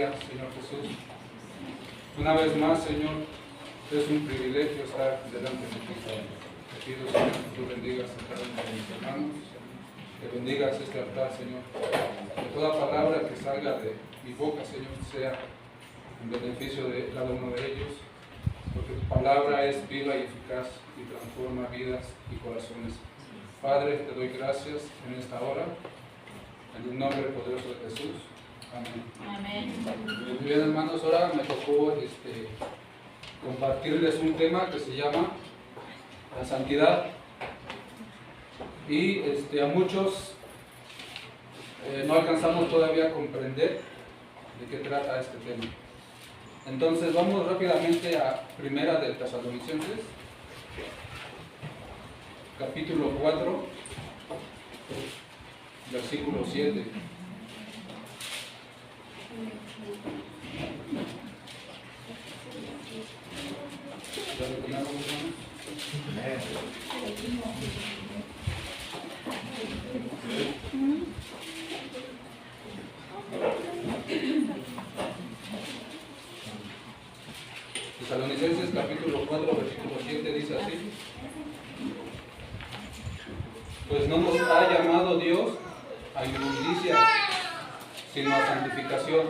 día, Señor Jesús. Una vez más, Señor, es un privilegio estar delante de ti. Te pido, Señor, que tú bendigas a cada uno de mis hermanos, que bendigas este altar, Señor. Que toda palabra que salga de mi boca, Señor, sea en beneficio de cada uno de ellos, porque tu palabra es viva y eficaz y transforma vidas y corazones. Padre, te doy gracias en esta hora, en el nombre poderoso de Jesús. Amén. Amén. Muy bien, hermanos, ahora me tocó compartirles un tema que se llama la santidad. Y a muchos no alcanzamos todavía a comprender de qué trata este tema. Entonces vamos rápidamente a Primera de Tesalonicenses, capítulo 4, versículo 7. ¿Ya lo tenemos, hermanos? Tesalonicenses capítulo 4, versículo 7 dice así: pues no nos ha llamado Dios a inmundicia, sino a santificación.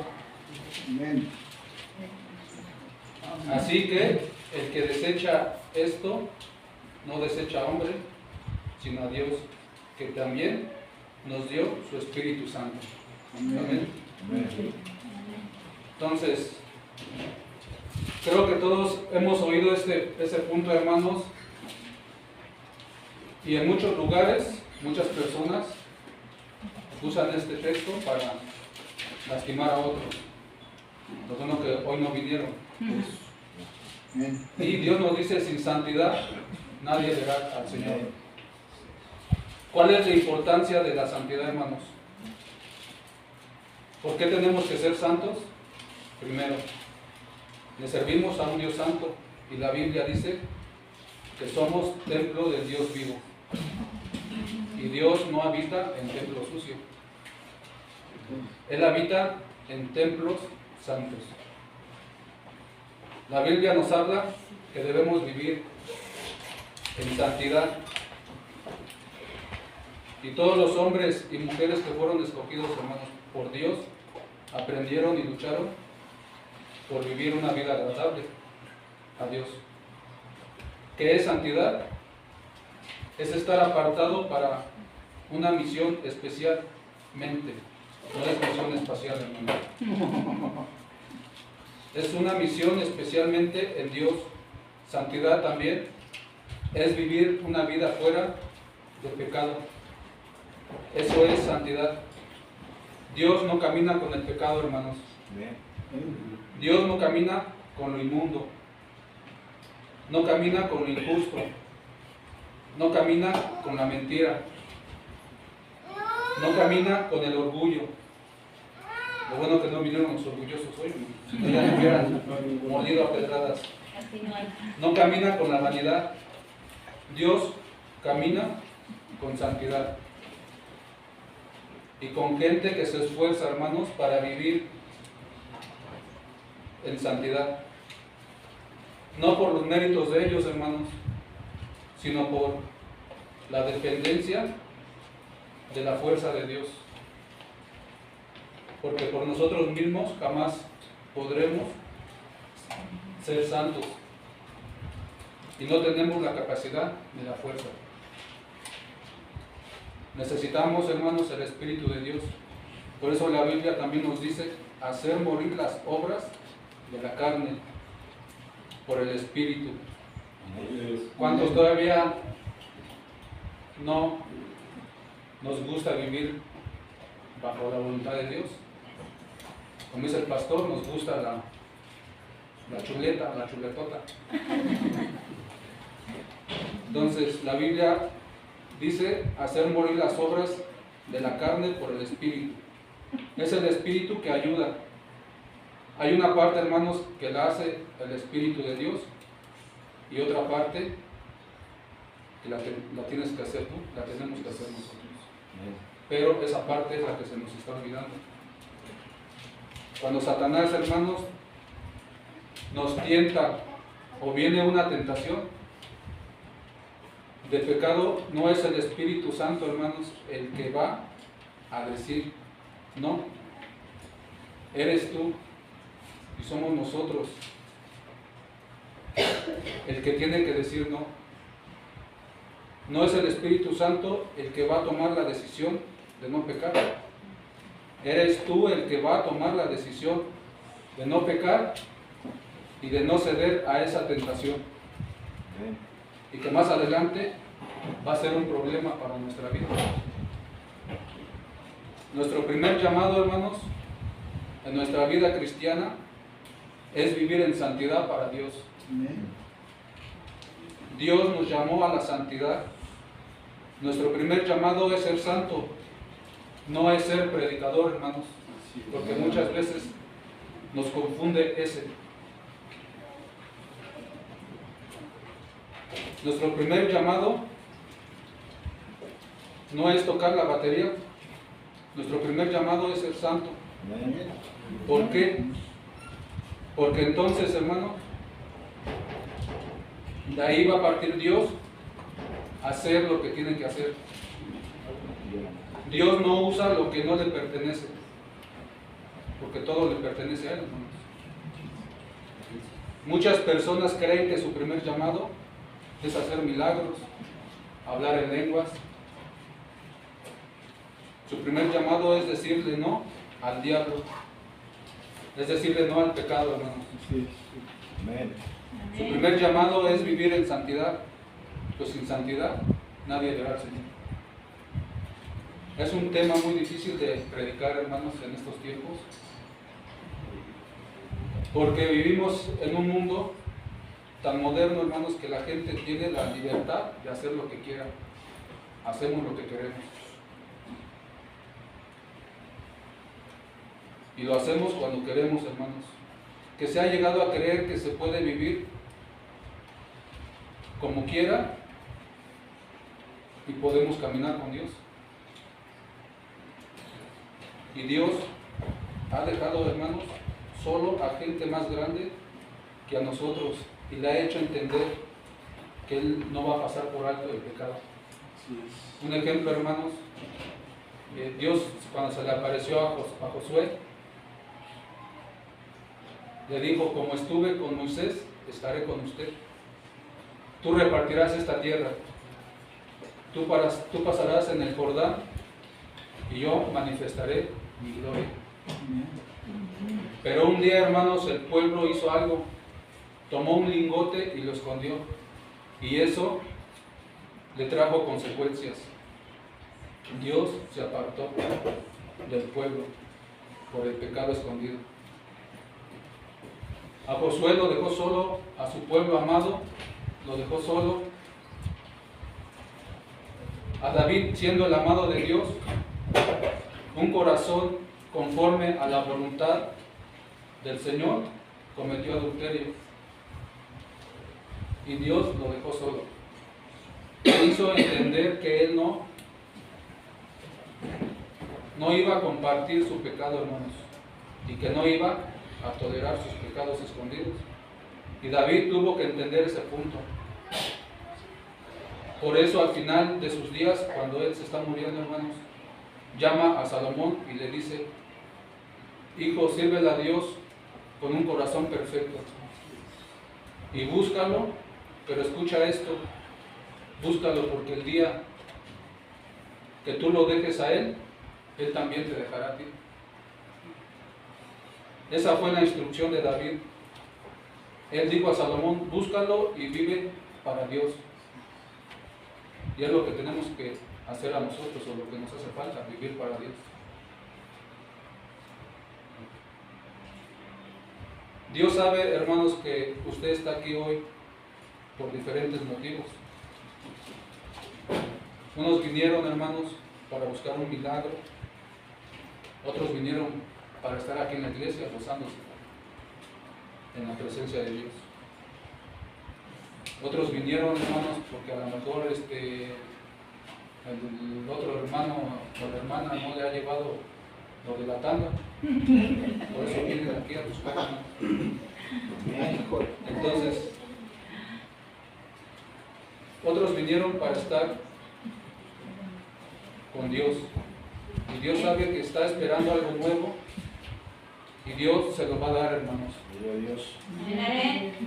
Amén. Así que el que desecha esto, no desecha a hombre, sino a Dios, que también nos dio su Espíritu Santo. Amén. Entonces, creo que todos hemos oído ese punto, hermanos, y en muchos lugares, muchas personas usan este texto para lastimar a otros. Lo bueno que hoy no vinieron. Y Dios nos dice, sin santidad nadie verá al Señor. ¿Cuál es la importancia de la santidad, hermanos? ¿Por qué tenemos que ser santos? Primero, le servimos a un Dios santo y la Biblia dice que somos templo del Dios vivo. Y Dios no habita en templos sucios. Él habita en templos santos. La Biblia nos habla que debemos vivir en santidad. Y todos los hombres y mujeres que fueron escogidos, hermanos, por Dios, aprendieron y lucharon por vivir una vida agradable a Dios. ¿Qué es santidad? Es estar apartado para una misión especialmente. No es misión espacial, hermano. Es una misión especialmente en Dios. Santidad también es vivir una vida fuera de pecado. Eso es santidad. Dios no camina con el pecado, hermanos. Dios no camina con lo inmundo. No camina con lo injusto. No camina con la mentira. No camina con el orgullo. Lo bueno que no vinieron los orgullosos hoy, si no ya me hubieran mordido a pedradas. No camina con la vanidad. Dios camina con santidad. Y con gente que se esfuerza, hermanos, para vivir en santidad. No por los méritos de ellos, hermanos, sino por la dependencia de la fuerza de Dios. Porque por nosotros mismos jamás podremos ser santos. Y no tenemos la capacidad ni la fuerza. Necesitamos, hermanos, el Espíritu de Dios. Por eso la Biblia también nos dice hacer morir las obras de la carne por el Espíritu. ¿Cuántos todavía no nos gusta vivir bajo la voluntad de Dios? Como dice el pastor, nos gusta la chuleta, la chuletota. Entonces, la Biblia dice hacer morir las obras de la carne por el Espíritu. Es el Espíritu que ayuda. Hay una parte, hermanos, que la hace el Espíritu de Dios y otra parte que la tienes que hacer tú, la tenemos que hacer nosotros. Pero esa parte es la que se nos está olvidando. Cuando Satanás, hermanos, nos tienta o viene una tentación de pecado, no es el Espíritu Santo, hermanos, el que va a decir no. Eres tú y somos nosotros el que tiene que decir no. No es el Espíritu Santo el que va a tomar la decisión de no pecar. Eres tú el que va a tomar la decisión de no pecar y de no ceder a esa tentación. Y que más adelante va a ser un problema para nuestra vida. Nuestro primer llamado, hermanos, en nuestra vida cristiana es vivir en santidad para Dios. Dios nos llamó a la santidad. Nuestro primer llamado es ser santo, no es ser predicador, hermanos, porque muchas veces nos confunde ese. Nuestro primer llamado no es tocar la batería. Nuestro primer llamado es ser santo. ¿Por qué? Porque entonces, hermano, de ahí va a partir Dios a hacer lo que tiene que hacer. Dios no usa lo que no le pertenece, porque todo le pertenece a Él, hermanos. Muchas personas creen que su primer llamado es hacer milagros, hablar en lenguas. Su primer llamado es decirle no al diablo, es decirle no al pecado, hermanos. Su primer llamado es vivir en santidad, pues sin santidad nadie verá al Señor. Es un tema muy difícil de predicar, hermanos, en estos tiempos, porque vivimos en un mundo tan moderno, hermanos, que la gente tiene la libertad de hacer lo que quiera. Hacemos lo que queremos. Y lo hacemos cuando queremos, hermanos. Que se ha llegado a creer que se puede vivir como quiera y podemos caminar con Dios. Y Dios ha dejado, hermanos, solo a gente más grande que a nosotros y le ha hecho entender que Él no va a pasar por alto el pecado. Un ejemplo, hermanos, Dios cuando se le apareció a Josué, le dijo: como estuve con Moisés, estaré con usted. Tú repartirás esta tierra, tú pasarás en el Jordán y yo manifestaré mi gloria. Pero un día, hermanos, el pueblo hizo algo, tomó un lingote y lo escondió, y eso le trajo consecuencias. Dios se apartó del pueblo por el pecado escondido. A Josué lo dejó solo, a su pueblo amado lo dejó solo. A David, siendo el amado de Dios, un corazón conforme a la voluntad del Señor, cometió adulterio y Dios lo dejó solo. Le hizo entender que él no iba a compartir su pecado, hermanos, y que no iba a tolerar sus pecados escondidos. Y David tuvo que entender ese punto. Por eso, al final de sus días, cuando él se está muriendo, hermanos, llama a Salomón y le dice: hijo, sírvele a Dios con un corazón perfecto y búscalo, pero escucha esto, búscalo, porque el día que tú lo dejes a Él, Él también te dejará a ti. Esa fue la instrucción de David. Él dijo a Salomón: búscalo y vive para Dios. Y es lo que tenemos que hacer a nosotros, o lo que nos hace falta, vivir para Dios. Dios sabe, hermanos, que usted está aquí hoy por diferentes motivos. Unos vinieron, hermanos, para buscar un milagro. Otros vinieron para estar aquí en la iglesia gozándose en la presencia de Dios. Otros vinieron, hermanos, porque a lo mejor el otro hermano o la hermana no le ha llevado lo de la tanda. Por eso vienen aquí a buscar. Entonces, otros vinieron para estar con Dios. Y Dios sabe que está esperando algo nuevo. Y Dios se lo va a dar, hermanos.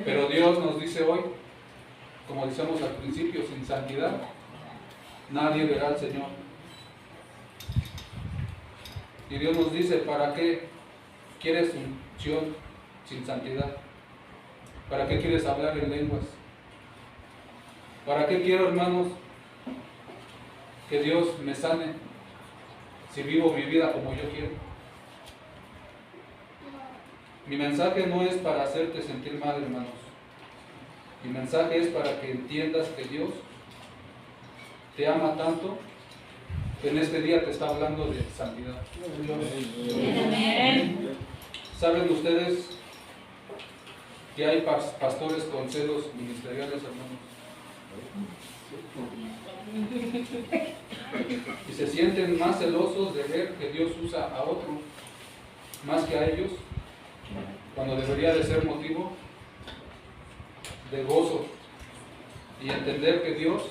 Pero Dios nos dice hoy, como decíamos al principio, sin santidad nadie verá al Señor. Y Dios nos dice, ¿para qué quieres unción sin santidad? ¿Para qué quieres hablar en lenguas? ¿Para qué quiero, hermanos, que Dios me sane si vivo mi vida como yo quiero? Mi mensaje no es para hacerte sentir mal, hermanos. Mi mensaje es para que entiendas que Dios te ama tanto que en este día te está hablando de santidad. ¿Saben ustedes que hay pastores con celos ministeriales, hermanos? Y se sienten más celosos de ver que Dios usa a otro más que a ellos, cuando debería de ser motivo de gozo y entender que Dios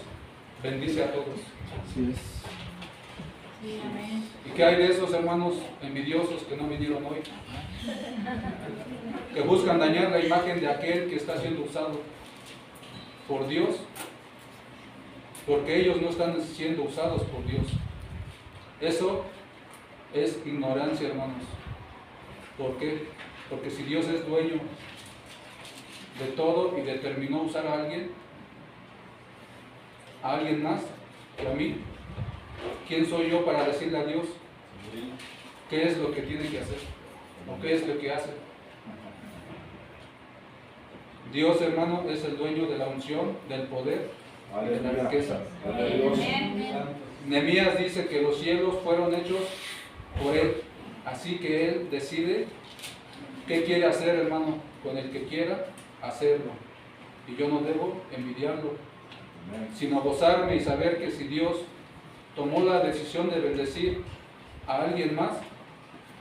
bendice a todos. Así es. ¿Y qué hay de esos hermanos envidiosos que no vinieron hoy? Que buscan dañar la imagen de aquel que está siendo usado por Dios, porque ellos no están siendo usados por Dios. Eso es ignorancia, hermanos. ¿Por qué? Porque si Dios es dueño de todo y determinó usar a alguien más que a mí, ¿quién soy yo para decirle a Dios qué es lo que tiene que hacer o qué es lo que hace? Dios, hermano, es el dueño de la unción, del poder y de la riqueza. Nehemías dice que los cielos fueron hechos por Él, así que Él decide qué quiere hacer, hermano, con el que quiera hacerlo. Y yo no debo envidiarlo, sino gozarme y saber que si Dios tomó la decisión de bendecir a alguien más,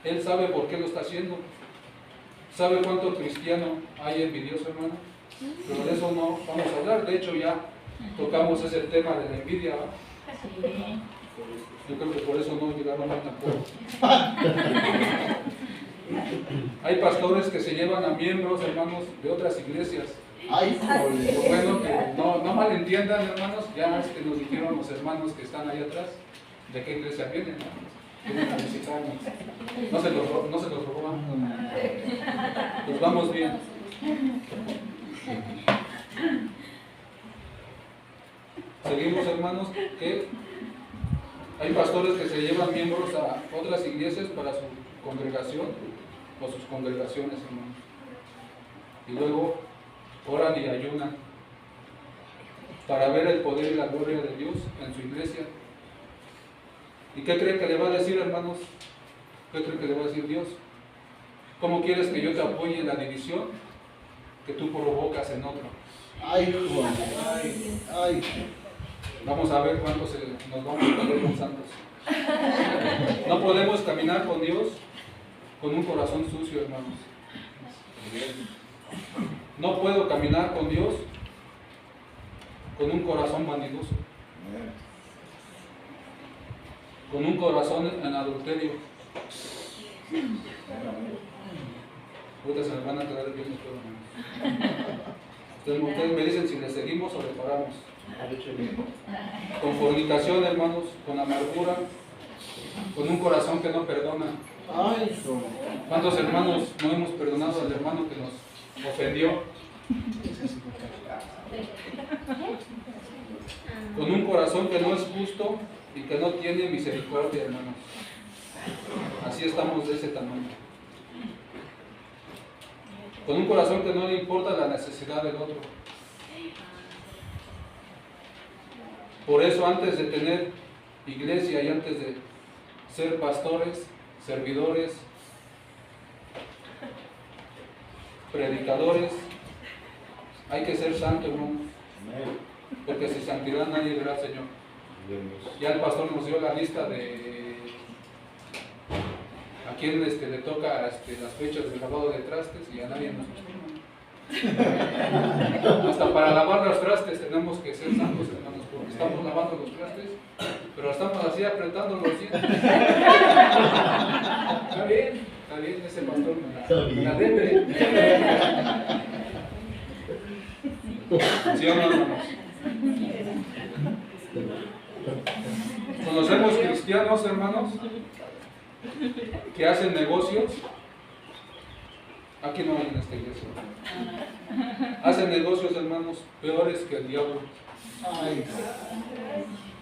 Él sabe por qué lo está haciendo. ¿Sabe cuánto cristiano hay envidioso, hermano? Pero de eso no vamos a hablar. De hecho, ya tocamos ese tema de la envidia, ¿va? Yo creo que por eso no llegaron a tampoco. Hay pastores que se llevan a miembros, hermanos, de otras iglesias. Ay, Lo bueno que no malentiendan, hermanos, ya es que nos dijeron los hermanos que están ahí atrás de qué iglesia vienen, vienen a visitarnos. No se los roban. Pues vamos bien. Seguimos, hermanos, que hay pastores que se llevan miembros a otras iglesias para su congregación o sus congregaciones, hermanos. Y luego oran y ayunan para ver el poder y la gloria de Dios en su iglesia. ¿Y qué cree que le va a decir, hermanos? ¿Qué cree que le va a decir Dios? ¿Cómo quieres que yo te apoye en la división que tú provocas en otro? ay, ay. Vamos a ver cuántos nos vamos a poner con santos. No podemos caminar con Dios con un corazón sucio, hermanos. No puedo caminar con Dios con un corazón vanidoso, con un corazón en adulterio. Ahorita se me van a quedar bien los hermanos. Ustedes me dicen si le seguimos o le paramos. Con fornicación, hermanos, con amargura, con un corazón que no perdona. ¿Cuántos hermanos no hemos perdonado al hermano que nos ofendió? Con un corazón que no es justo y que no tiene misericordia, hermanos. Así estamos de ese tamaño. Con un corazón que no le importa la necesidad del otro. Por eso, antes de tener iglesia y antes de ser pastores, servidores, predicadores, hay que ser santos, hermanos. Porque sin santidad nadie verá al Señor. Ya el pastor nos dio la lista de a quien le toca las fechas de lavado de trastes y a nadie nos gusta. Hasta para lavar los trastes tenemos que ser santos, hermanos, porque estamos lavando los trastes, pero estamos así apretando los dientes. Está bien, ese pastor me la debe. ¿Sí o no, hermanos? Conocemos cristianos, hermanos, que hacen negocios. Aquí no hay en esta iglesia. Hacen negocios, hermanos, peores que el diablo. Ay,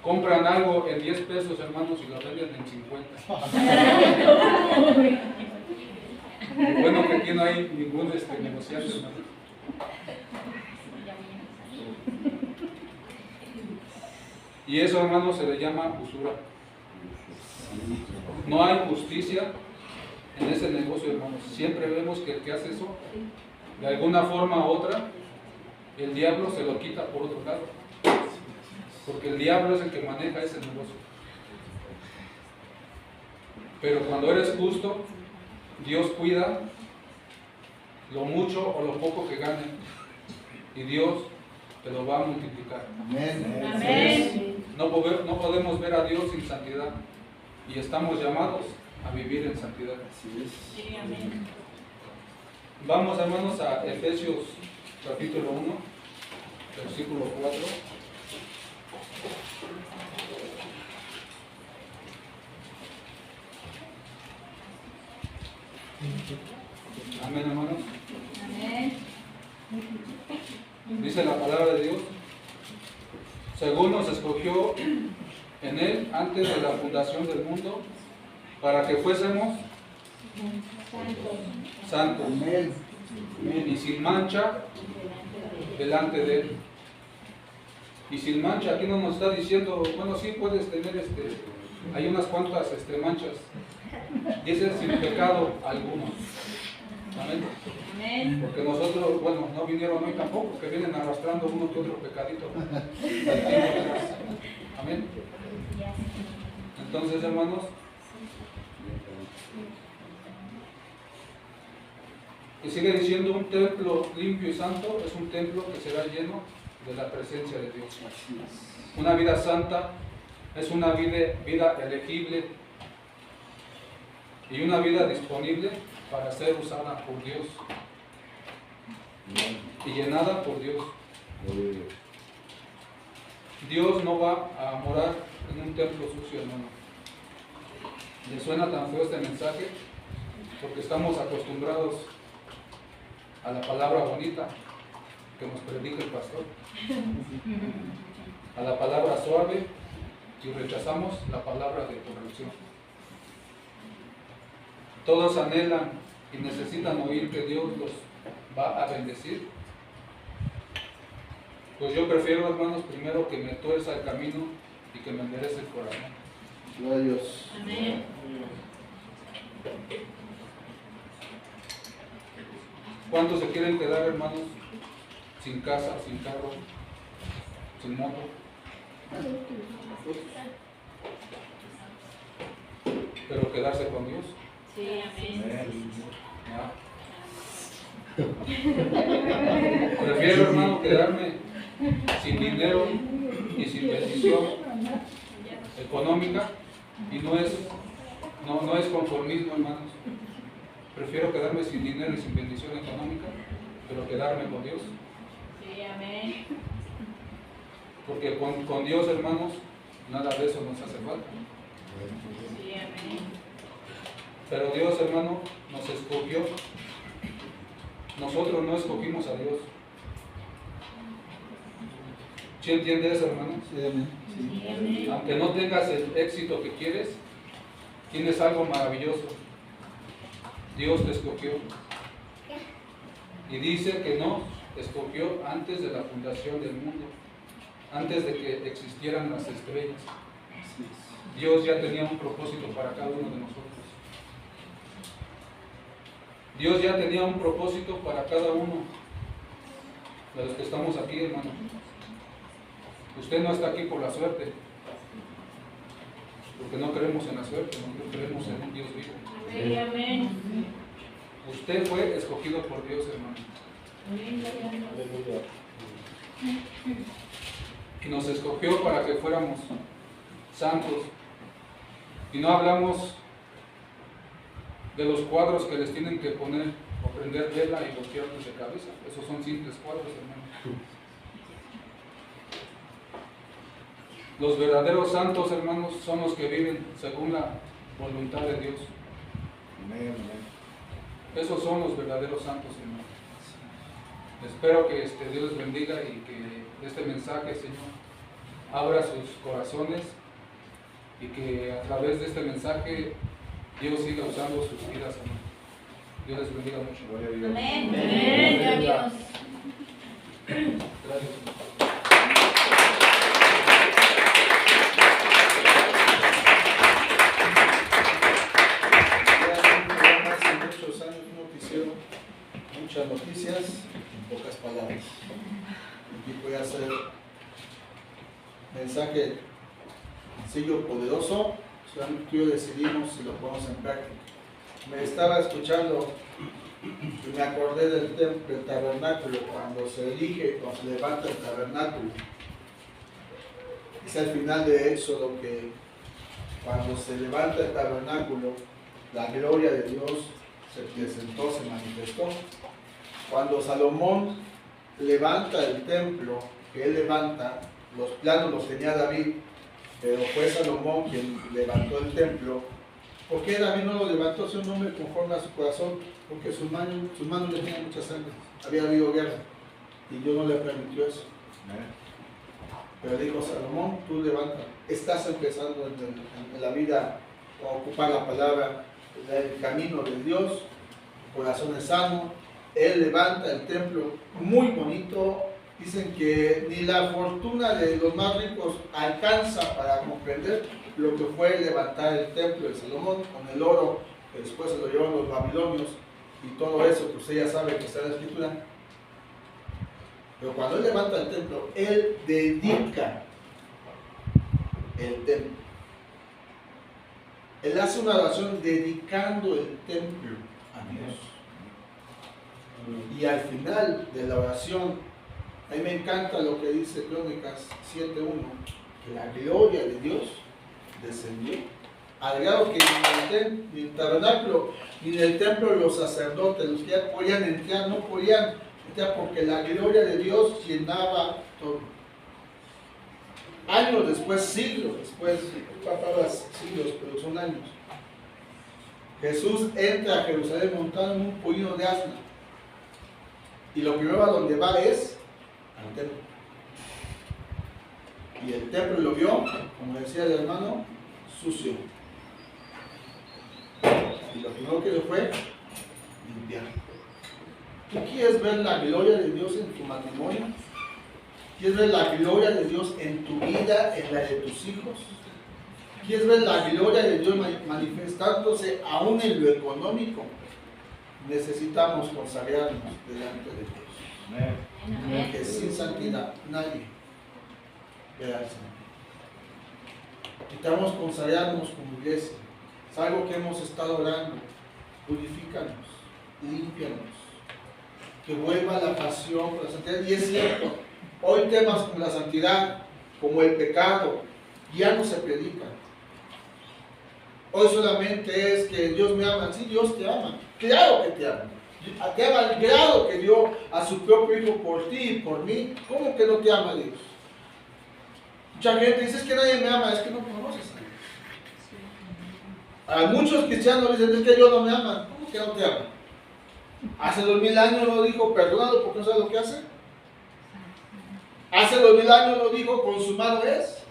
Compran algo en 10 pesos, hermanos, y lo venden en 50. Y bueno, que aquí no hay ningún negociante, hermanos. Y eso, hermanos, se le llama usura. No hay justicia en ese negocio, hermanos. Siempre vemos que el que hace eso, de alguna forma u otra, el diablo se lo quita por otro lado. Porque el diablo es el que maneja ese negocio. Pero cuando eres justo, Dios cuida lo mucho o lo poco que gane. Y Dios te lo va a multiplicar. amén. Amén. No podemos ver a Dios sin santidad. Y estamos llamados a vivir en santidad. Así es. Sí, amén. Vamos, hermanos, a Efesios capítulo 1, versículo 4. Amén, hermanos. Amén. Dice la palabra de Dios: según nos escogió en Él antes de la fundación del mundo, para que fuésemos santos Amén. y sin mancha delante de Él. Y sin mancha, aquí no nos está diciendo, bueno, sí puedes tener hay unas cuantas manchas. Dice sin pecado alguno. Amén. Amén. Porque nosotros, bueno, no vinieron hoy tampoco, que vienen arrastrando uno que otro pecadito. Amén. Entonces, hermanos, y sigue diciendo, un templo limpio y santo es un templo que será lleno de la presencia de Dios. Así es. Una vida santa es una vida elegible y una vida disponible para ser usada por Dios y llenada por Dios. Dios no va a morar en un templo sucio, hermano. ¿Le suena tan feo este mensaje? Porque estamos acostumbrados a la palabra bonita que nos predica el pastor, a la palabra suave, y rechazamos la palabra de corrección. Todos anhelan y necesitan oír que Dios los va a bendecir. Pues yo prefiero, hermanos, primero que me tuerza el camino y que me enderece el corazón. Gloria a Dios. Amén. ¿Cuántos se quieren quedar, hermanos, sin casa, sin carro, sin moto? Pero quedarse con Dios. Sí, amén. ¿Ya? Prefiero, hermano, quedarme sin dinero y sin bendición económica, y no es conformismo, hermanos. Prefiero quedarme sin dinero y sin bendición económica, pero quedarme con Dios. Sí, amén. Porque con Dios, hermanos, nada de eso nos hace falta. Sí, amén. Pero Dios, hermano, nos escogió. Nosotros no escogimos a Dios. ¿Sí entiende eso, hermano? Sí, amén. Sí, amén. Aunque no tengas el éxito que quieres, tienes algo maravilloso. Dios te escogió. Y dice que nos escogió antes de la fundación del mundo, antes de que existieran las estrellas. Así es. Dios ya tenía un propósito para cada uno de nosotros. Dios ya tenía un propósito para cada uno de los que estamos aquí, hermano. Usted no está aquí por la suerte. Porque no creemos en la suerte, no creemos en un Dios vivo. Sí, amén. Usted fue escogido por Dios, hermano. Aleluya. Y nos escogió para que fuéramos santos. Y no hablamos de los cuadros que les tienen que poner o prender vela y voltearlos de cabeza. Esos son simples cuadros, hermano. Los verdaderos santos, hermanos, son los que viven según la voluntad de Dios. Amén, amén. Esos son los verdaderos santos, hermanos. Espero que Dios les bendiga y que este mensaje, Señor, abra sus corazones y que a través de este mensaje Dios siga usando sus vidas, hermano. Dios les bendiga mucho. Gloria a Dios. Amén. Amén. Dios. Gracias. Hace muchos años un noticiero, muchas noticias en pocas palabras. Aquí voy a hacer mensaje sencillo, poderoso. Solamente tú y yo decidimos si lo ponemos en práctica. Me estaba escuchando y me acordé del templo, del tabernáculo, cuando se elige, cuando se levanta el tabernáculo. Es al final de Éxodo que cuando se levanta el tabernáculo, la gloria de Dios se presentó, se manifestó. Cuando Salomón levanta el templo, que él levanta, los planos los tenía David, pero fue Salomón quien levantó el templo. ¿Por qué David no lo levantó? Si un hombre conforme a su corazón, porque sus manos le tenían mucha sangre, había habido guerra y Dios no le permitió eso. Pero dijo Salomón, tú levanta, estás empezando en la vida a ocupar la palabra, el camino de Dios, el corazón es sano. Él levanta el templo muy bonito. Dicen que ni la fortuna de los más ricos alcanza para comprender lo que fue levantar el templo de Salomón con el oro que después se lo llevaron los babilonios y todo eso que usted ya sabe que está en la escritura. Pero cuando él levanta el templo, él dedica el templo. Él hace una oración dedicando el templo a Dios. Y al final de la oración, a mí me encanta lo que dice Crónicas 7:1, que la gloria de Dios descendió, al grado que ni el tabernáculo ni en el templo los sacerdotes, los que ya podían entrar, no podían entrar porque la gloria de Dios llenaba todo. Años después, siglos después, palabras siglos, pero son años, Jesús entra a Jerusalén montado en un pollino de asna. Y lo primero a donde va es al templo. Y el templo lo vio, como decía el hermano, sucio. Y lo primero que hizo fue limpiar. ¿Tú quieres ver la gloria de Dios en tu matrimonio? ¿Quieres ver la gloria de Dios en tu vida, en la de tus hijos? ¿Quieres ver la gloria de Dios manifestándose aún en lo económico? Necesitamos consagrarnos delante de Dios. Amén. Porque sin santidad nadie verá al Señor. Necesitamos consagrarnos como iglesia. Es algo que hemos estado orando. Purifícanos, límpianos, que vuelva la pasión por la santidad. Y es cierto, hoy temas como la santidad, como el pecado, ya no se predican. Hoy solamente es que Dios me ama. Sí, Dios te ama. Claro que te ama. Te ama al grado que dio a su propio Hijo por ti y por mí. ¿Cómo que no te ama Dios? Mucha gente dice, es que nadie me ama, es que no conoces a Dios. A muchos cristianos dicen, es que Dios no me ama. ¿Cómo que no te ama? Hace 2000 años lo dijo, perdónalo porque no sabe lo que hace. Hace 2000 años lo dijo, consumado es.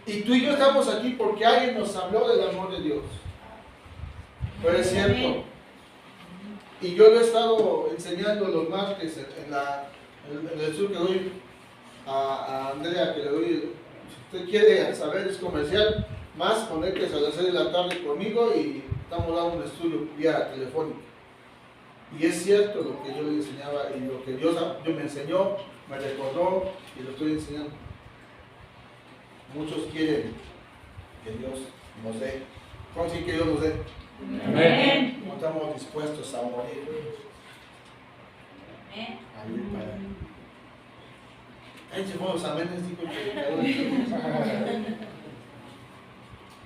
Y tú y yo estamos aquí porque alguien nos habló del amor de Dios. Pero es cierto. Y yo lo he estado enseñando los martes en el sur que doy a Andrea, que le doy. Si usted quiere saber, es comercial, más conéctese a las 6 de la tarde conmigo y estamos dando un estudio vía telefónica. Y es cierto lo que yo le enseñaba y lo que Dios me enseñó, me recordó y lo estoy enseñando. Muchos quieren que Dios nos dé. ¿Cómo decir que Dios nos dé? Amén. No estamos dispuestos a morir. Amén. A vivir para Él. Ahí se fueron los amenes, digo que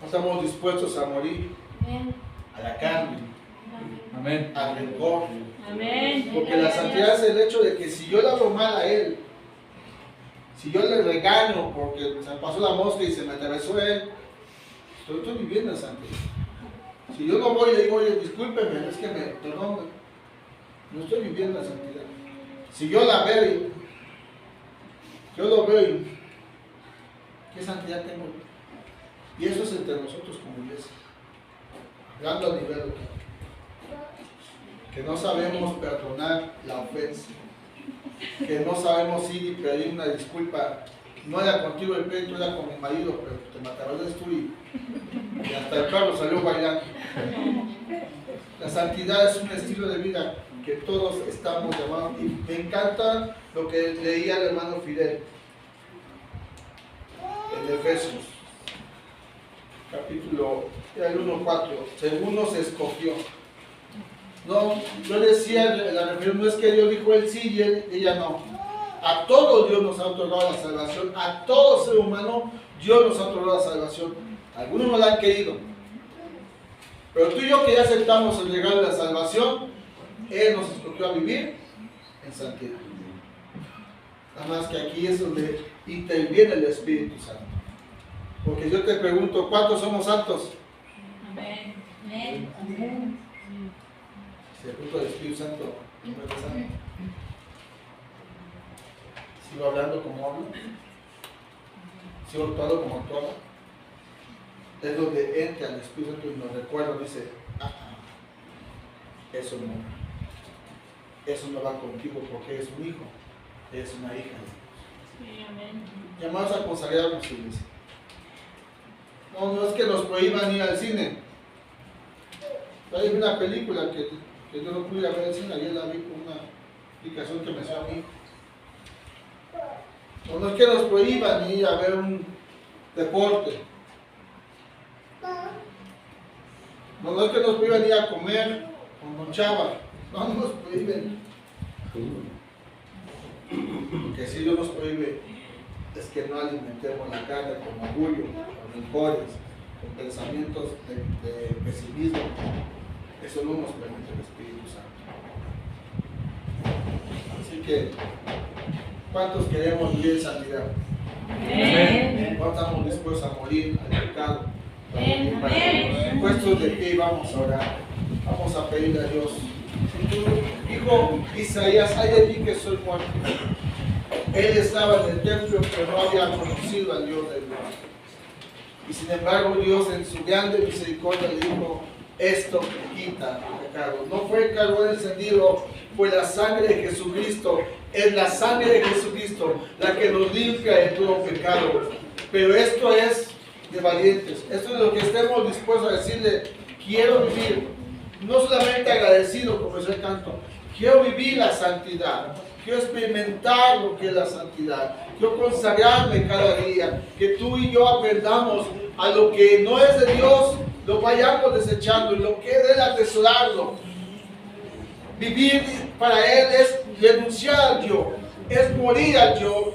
no estamos dispuestos a morir a la carne, Amén. al rencor. Amén. Porque la santidad es el hecho de que si yo le hablo mal a Él, si yo le regaño porque se me pasó la mosca y se me atravesó Él, estoy viviendo en santidad. Si yo no voy y le digo, oye, discúlpeme, es que me perdone, no estoy viviendo en santidad. Si yo la veo y yo lo veo y ¿qué santidad tengo? Y eso es entre nosotros como iglesia. Hablando a nivel local. Que no sabemos perdonar la ofensa. Que no sabemos ir y pedir una disculpa. No era contigo el pleito, era con mi marido, pero te mataron tú y hasta el perro salió bailando. La santidad es un estilo de vida que todos estamos llamados. Y me encanta lo que leía el hermano Fidel en Efesios, capítulo 1:4, según nos escogió. No, yo decía, la referencia no es que Dios dijo él sí y ella no. A todos Dios nos ha otorgado la salvación, a todo ser humano Dios nos ha otorgado la salvación. Algunos no la han querido. Pero tú y yo que ya aceptamos el regalo de la salvación, Él nos escogió a vivir en santidad. Nada más que aquí es donde interviene el Espíritu Santo. Porque yo te pregunto, ¿cuántos somos santos? Amén. Amén. Si el fruto del Espíritu Santo no me es santo. ¿Sigo hablando como hablo? ¿Sigo actuando como actuaba? Es donde entra el Espíritu Santo y nos recuerda, dice, eso no va contigo porque eres un hijo, eres una hija. Sí, amén. Llamados a consagrarnos, iglesia. No es que nos prohíban ir al cine. Hay una película que yo no pude ir a ver al cine, ayer la vi por una aplicación que me hacía a mí. No es que nos prohíban ir a ver un deporte. No es que nos prohíban ir a comer con Chava. No nos prohíben. Lo que sí Dios nos prohíbe es que no alimentemos la carne con orgullo, con rencores, con pensamientos de pesimismo. Eso no nos permite el Espíritu Santo. Así que, ¿cuántos queremos vivir en santidad? Amén. ¿Cuántos estamos dispuestos a morir al pecado? Amén. Puestos de pie, vamos a orar. Vamos a pedirle a Dios. Dijo Isaías, ay de ti que soy muerto. Él estaba en el templo, pero no había conocido al Dios del mundo. Y sin embargo, Dios en su grande misericordia le dijo, esto quita el pecado. No fue el carbón encendido, fue la sangre de Jesucristo. Es la sangre de Jesucristo la que nos limpia de todo pecado. Pero esto es de valientes. Esto es lo que estemos dispuestos a decirle, quiero vivir, no solamente agradecido como es el canto, quiero vivir la santidad. Quiero experimentar lo que es la santidad. Quiero consagrarme cada día. Que tú y yo aprendamos a lo que no es de Dios, lo vayamos desechando. Y lo que es de Él, atesorarlo. Vivir para Él es renunciar al yo. Es morir al yo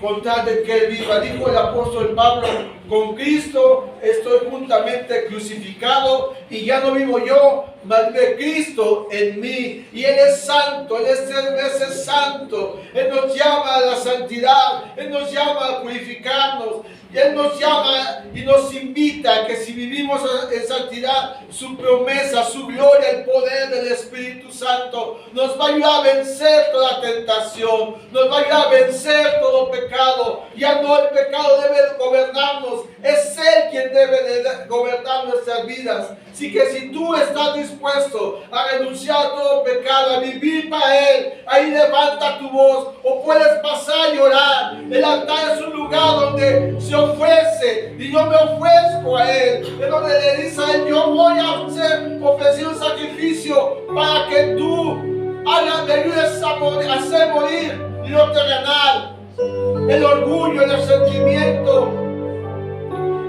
con tal de que Él viva. Dijo el apóstol Pablo, con Cristo estoy juntamente crucificado y ya no vivo yo, mas vive Cristo en mí. Y Él es santo, Él es 3 veces santo. Él nos llama a la santidad, Él nos llama a purificarnos. Y Él nos llama y nos invita a que si vivimos en santidad, su promesa, su gloria, el poder del Espíritu Santo nos va a ayudar a vencer toda tentación, nos va a ayudar a vencer todo pecado. Ya no el pecado debe gobernarnos, es Él quien debe de gobernar nuestras vidas. Así que si tú estás dispuesto a renunciar a todo pecado, a vivir para Él, ahí levanta tu voz o puedes pasar y orar. El altar es un lugar donde se ofrece y yo me ofrezco a Él. Es donde le dice a Él, yo voy a ofrecer un sacrificio para que tú me ayudes a hacer morir y no terrenal. El orgullo, el resentimiento,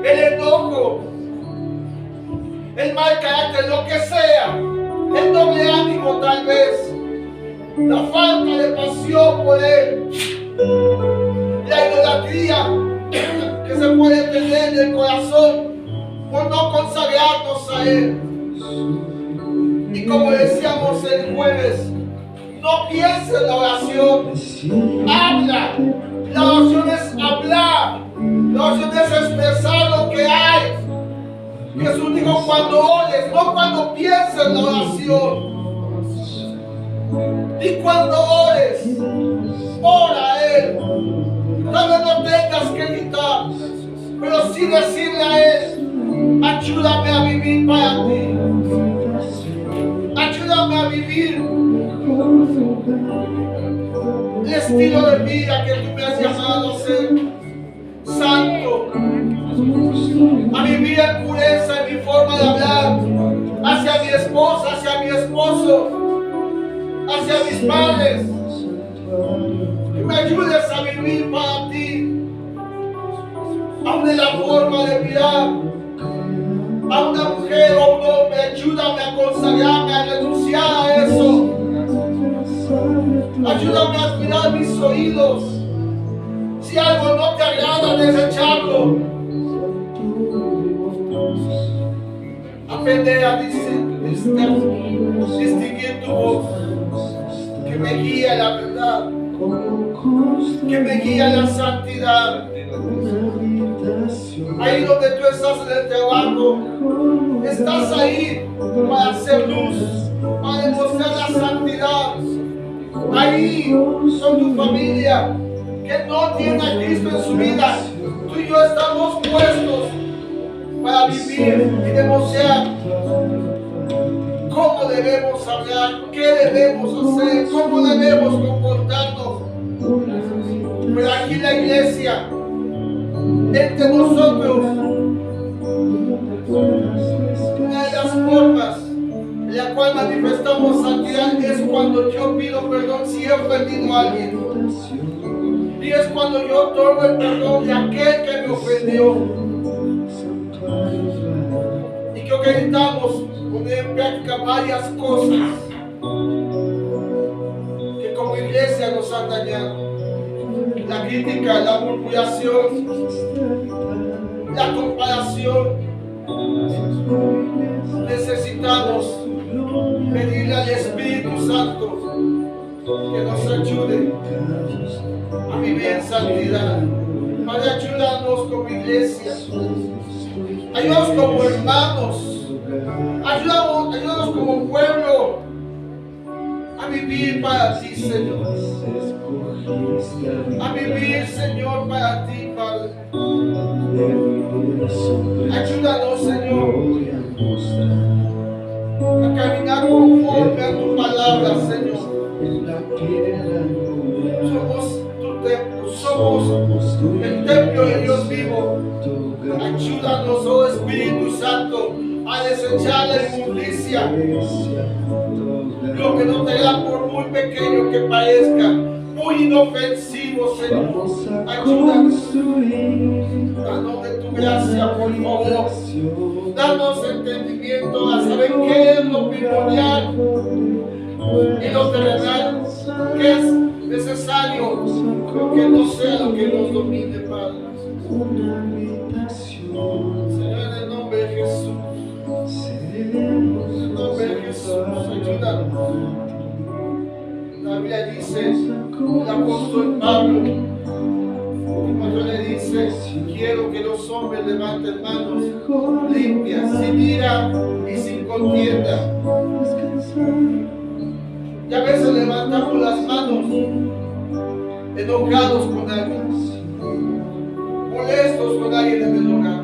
el enojo, el mal carácter, lo que sea, el doble ánimo tal vez, la falta de pasión por Él, la idolatría que se puede tener en el corazón por no consagrarnos a Él. Y como decíamos el jueves, no pienses en la oración, habla. La oración es hablar, la oración es expresar lo que hay. Jesús dijo cuando ores, no cuando pienses en la oración. Y cuando ores, ora a Él. Tal vez no tengas que gritar, pero sí decirle a Él, ayúdame a vivir para ti. Ayúdame a vivir el estilo de vida que tú me has llamado a ser santo, a vivir en pureza en mi forma de hablar hacia mi esposa, hacia mi esposo, hacia mis padres. Que me ayudes a vivir para ti, aún en la forma de mirar a una mujer o un hombre. Ayúdame a consagrarme, a renunciar a eso. Ayúdame a cuidar mis oídos. Si algo no te agrada, desecharlo. Aprender a distinguir tu voz, que me guía a la verdad, que me guía a la santidad. Ahí donde tú estás en el trabajo, estás ahí para hacer luz, para demostrar la santidad. Ahí son tu familia que no tiene a Cristo en su vida. Tú y yo estamos puestos para vivir y demostrar cómo debemos hablar, qué debemos hacer, cómo debemos comportarnos. Pero aquí en la iglesia, entre nosotros, una de las formas en la cual manifestamos santidad es cuando yo pido perdón si he ofendido a alguien. Y es cuando yo otorgo el perdón de aquel que me ofendió. Y creo que necesitamos poner en práctica varias cosas que como iglesia nos han dañado. La crítica, la murmuración, la comparación. Necesitamos pedirle al Espíritu Santo que nos ayude a vivir en santidad. Padre, ayúdanos como iglesia, ayúdanos como hermanos, ayúdanos como pueblo a vivir para ti, Señor. A vivir, Señor, para ti, Padre. Ayúdanos, Señor, a caminar conforme a tu palabra, Señor. Somos tu templo, somos el templo de Dios vivo. Ayúdanos, oh Espíritu Santo, a desechar la inmundicia, lo que no te da por muy pequeño que parezca, muy inofensivo, Señor. Ayúdanos. Danos de tu gracia, por favor. Danos entendimiento a saber qué es lo primordial y lo terrenal, que es necesario, pero que no sea lo que nos domine, Padre. Señor, en el nombre de Jesús. En el nombre de Jesús, ayúdanos. La Biblia dice, el apóstol Pablo, cuando le dice, quiero que los hombres levanten manos limpias, sin ira y sin contienda. Y a veces levantamos las manos enojados con alguien, molestos con alguien en el hogar.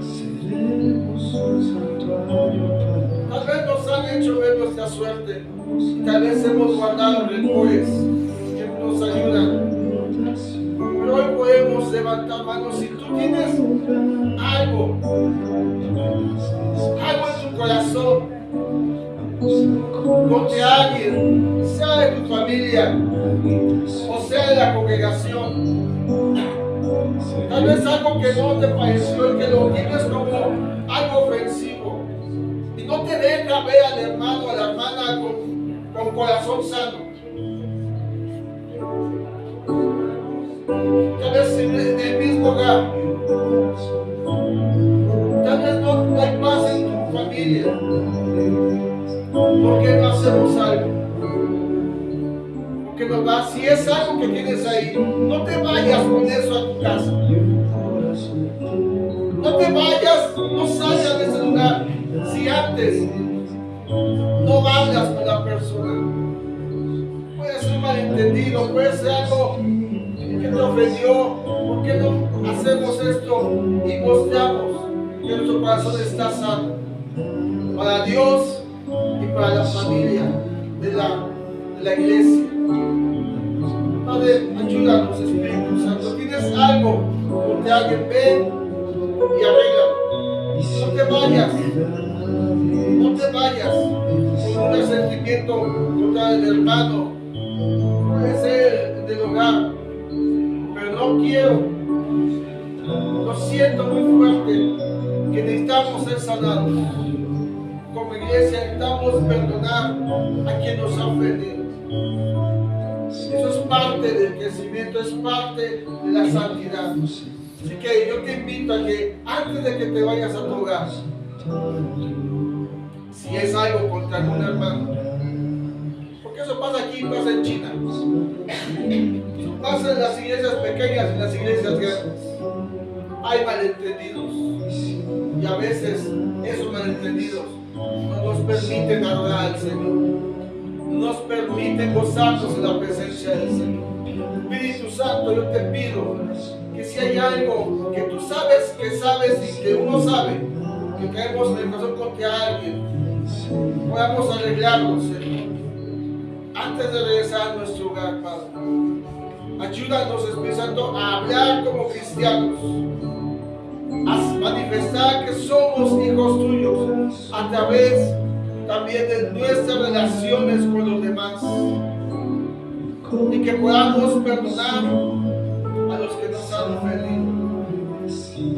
Tal vez nos han hecho ver nuestra suerte y tal vez hemos guardado rencores que nos ayudan. Pero hoy podemos levantar manos. Si tú tienes algo en tu corazón contra alguien, sea de tu familia o sea de la congregación, tal Tal vez algo que no te pareció y que lo tienes como algo ofensivo. Y no te deja ver al hermano o a la hermana con corazón sano. Tal vez en el mismo hogar. Tal vez no hay paz en tu familia. ¿Por qué no hacemos algo? Porque no va. Si es algo que tienes ahí, no te vayas con eso a tu casa. No te vayas, no salgas de ese lugar. Si antes no hablas con la persona, puede ser malentendido, puede ser algo que te ofendió. ¿Por qué no hacemos esto y mostramos que nuestro corazón está sano para Dios y para la familia de la iglesia? Padre, ayúdanos, Espíritu Santo. ¿Tienes algo donde alguien ve y arréglalo? No te vayas. No te vayas con un resentimiento contra el hermano. Puede ser del hogar, pero no quiero. Lo siento muy fuerte que necesitamos ser sanados. Como iglesia necesitamos perdonar a quien nos ha ofendido. Eso es parte del crecimiento, es parte de la santidad. Así que yo te invito a que antes de que te vayas a tu hogar, si es algo contra algún hermano, porque eso pasa aquí, pasa en China, eso pasa en las iglesias pequeñas y en las iglesias grandes. Hay malentendidos y a veces esos malentendidos no nos permiten adorar al Señor, no nos permiten gozarnos en la presencia del Señor. Espíritu Santo, yo te pido que si hay algo que tú sabes y que uno sabe que traemos en el corazón contra alguien, podamos arreglarlo, Señor, antes de regresar a nuestro hogar, Padre. Ayúdanos, Espíritu Santo, a hablar como cristianos, a manifestar que somos hijos tuyos a través también de nuestras relaciones con los demás, y que podamos perdonar a los que nos han ofendido.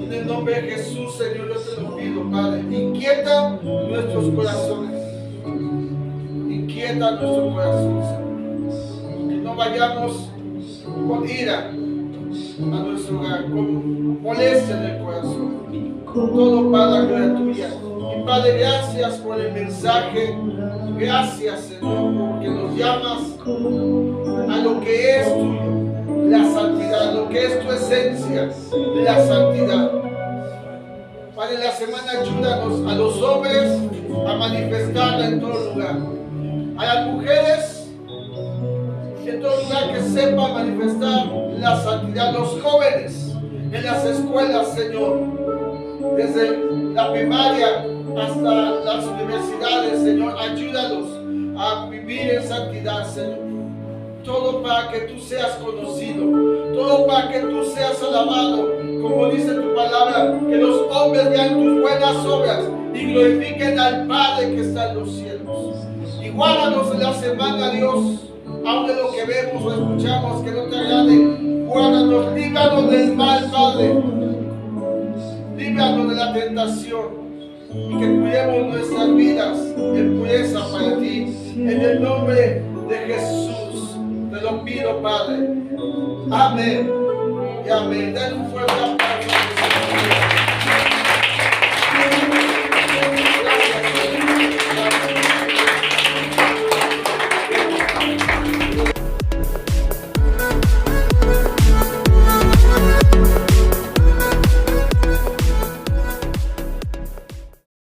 En el nombre de Jesús, Señor, yo te lo pido, Padre. Inquieta nuestros corazones. Inquieta nuestro corazón, Señor. Que no vayamos con ira a nuestro hogar, con molestia en el corazón. Todo para la gloria tuya. Y Padre, gracias por el mensaje. Gracias, Señor, porque nos llamas a lo que es tuyo, la santidad, lo que es tu esencia, la santidad. Padre, en la semana ayúdanos a los hombres a manifestarla en todo lugar, a las mujeres en todo lugar que sepan manifestar la santidad, los jóvenes en las escuelas, Señor, desde la primaria hasta las universidades, Señor, ayúdalos a vivir en santidad, Señor. Todo para que tú seas conocido, todo para que tú seas alabado, como dice tu palabra, que los hombres vean tus buenas obras y glorifiquen al Padre que está en los cielos. Y guárdanos en la semana, Dios, aun de lo que vemos o escuchamos que no te agrade, guárdanos, líbranos del mal, Padre, líbranos de la tentación, y que cuidemos nuestras vidas en pureza para ti, en el nombre de Jesús. Te lo pido, Padre. Amén y amén. Den un fuerte aplauso.